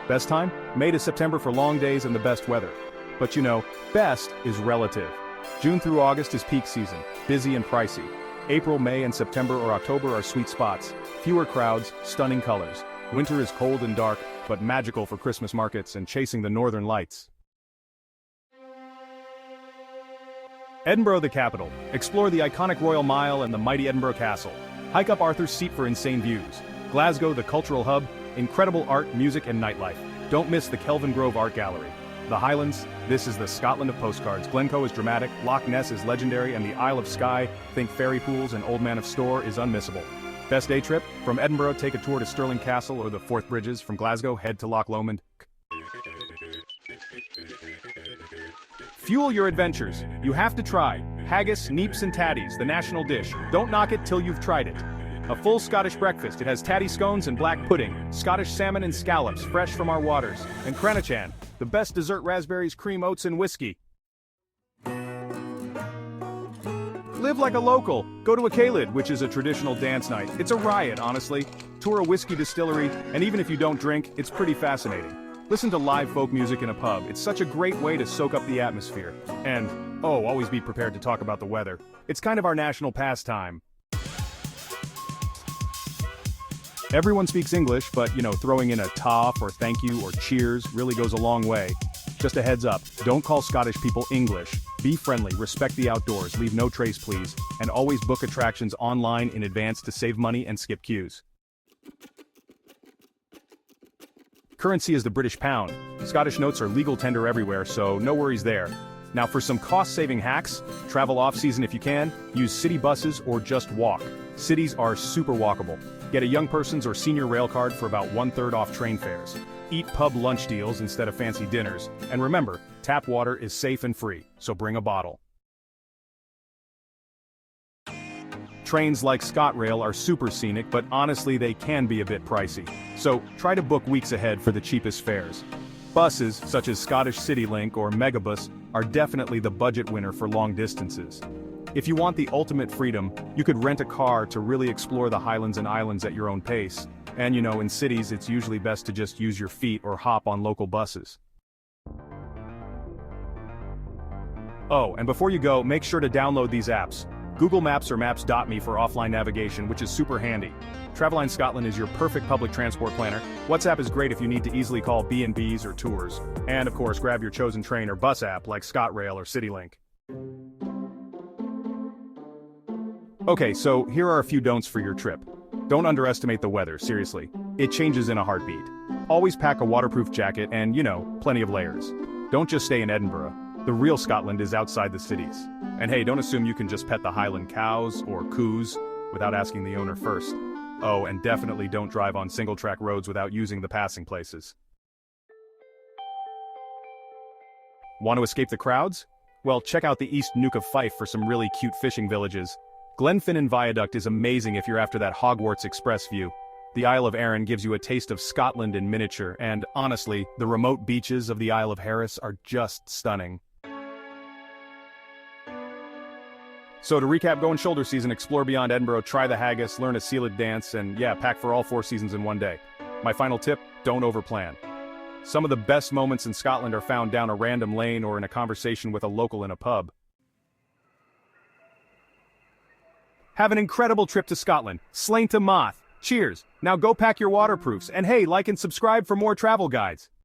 Best time? May to September for long days and the best weather. But you know, best is relative. June through August is peak season, busy and pricey. April, May, and September or October are sweet spots. Fewer crowds, stunning colors. Winter is cold and dark, but magical for Christmas markets and chasing the northern lights. Edinburgh the capital. Explore the iconic Royal Mile and the mighty Edinburgh Castle. Hike up Arthur's Seat for insane views. Glasgow the cultural hub, incredible art, music and nightlife. Don't miss the Kelvin Grove Art Gallery. The Highlands, this is the Scotland of postcards. Glencoe is dramatic, Loch Ness is legendary, and the Isle of Skye, think fairy pools and Old Man of Storr, is unmissable. Best day trip? From Edinburgh, take a tour to Stirling Castle or the Forth Bridges. From Glasgow, head to Loch Lomond. Fuel your adventures. You have to try haggis, neeps and tatties, the national dish. Don't knock it till you've tried it. A full Scottish breakfast. It has tatty scones and black pudding, Scottish salmon and scallops, fresh from our waters, and cranachan, the best dessert, raspberries, cream, oats and whiskey. Live like a local. Go to a Caelid, which is a traditional dance night. It's a riot, honestly. Tour a whiskey distillery, and even if you don't drink, it's pretty fascinating. Listen to live folk music in a pub. It's such a great way to soak up the atmosphere. And, oh, always be prepared to talk about the weather. It's kind of our national pastime. Everyone speaks English, but, you know, throwing in a toff or thank you or cheers really goes a long way. Just a heads up, don't call Scottish people English. Be friendly, respect the outdoors, leave no trace please, and always book attractions online in advance to save money and skip queues. Currency is the British pound. Scottish notes are legal tender everywhere, so no worries there. Now for some cost-saving hacks, travel off-season if you can, use city buses or just walk. Cities are super walkable. Get a young person's or senior rail card for about 1/3 off train fares. Eat pub lunch deals instead of fancy dinners. And remember, tap water is safe and free, so bring a bottle. Trains like ScotRail are super scenic, but honestly they can be a bit pricey. So try to book weeks ahead for the cheapest fares. Buses, such as Scottish CityLink or Megabus, are definitely the budget winner for long distances. If you want the ultimate freedom, you could rent a car to really explore the Highlands and Islands at your own pace. And you know, in cities it's usually best to just use your feet or hop on local buses. Oh, and before you go, make sure to download these apps. Google Maps or Maps.me for offline navigation, which is super handy. Travelline Scotland is your perfect public transport planner. WhatsApp is great if you need to easily call B&Bs or tours. And of course, grab your chosen train or bus app like ScotRail or CityLink. Okay, so here are a few don'ts for your trip. Don't underestimate the weather, seriously. It changes in a heartbeat. Always pack a waterproof jacket and, you know, plenty of layers. Don't just stay in Edinburgh. The real Scotland is outside the cities. And hey, don't assume you can just pet the Highland cows or coos without asking the owner first. Oh, and definitely don't drive on single-track roads without using the passing places. Want to escape the crowds? Well, check out the East Nuke of Fife for some really cute fishing villages. Glenfinnan Viaduct is amazing if you're after that Hogwarts Express view. The Isle of Arran gives you a taste of Scotland in miniature, and honestly, the remote beaches of the Isle of Harris are just stunning. So to recap, go in shoulder season, explore beyond Edinburgh, try the haggis, learn a Caelid dance, and yeah, pack for all 4 seasons in one day. My final tip, don't overplan. Some of the best moments in Scotland are found down a random lane or in a conversation with a local in a pub. Have an incredible trip to Scotland. Slain to Moth. Cheers. Now go pack your waterproofs, and hey, like and subscribe for more travel guides.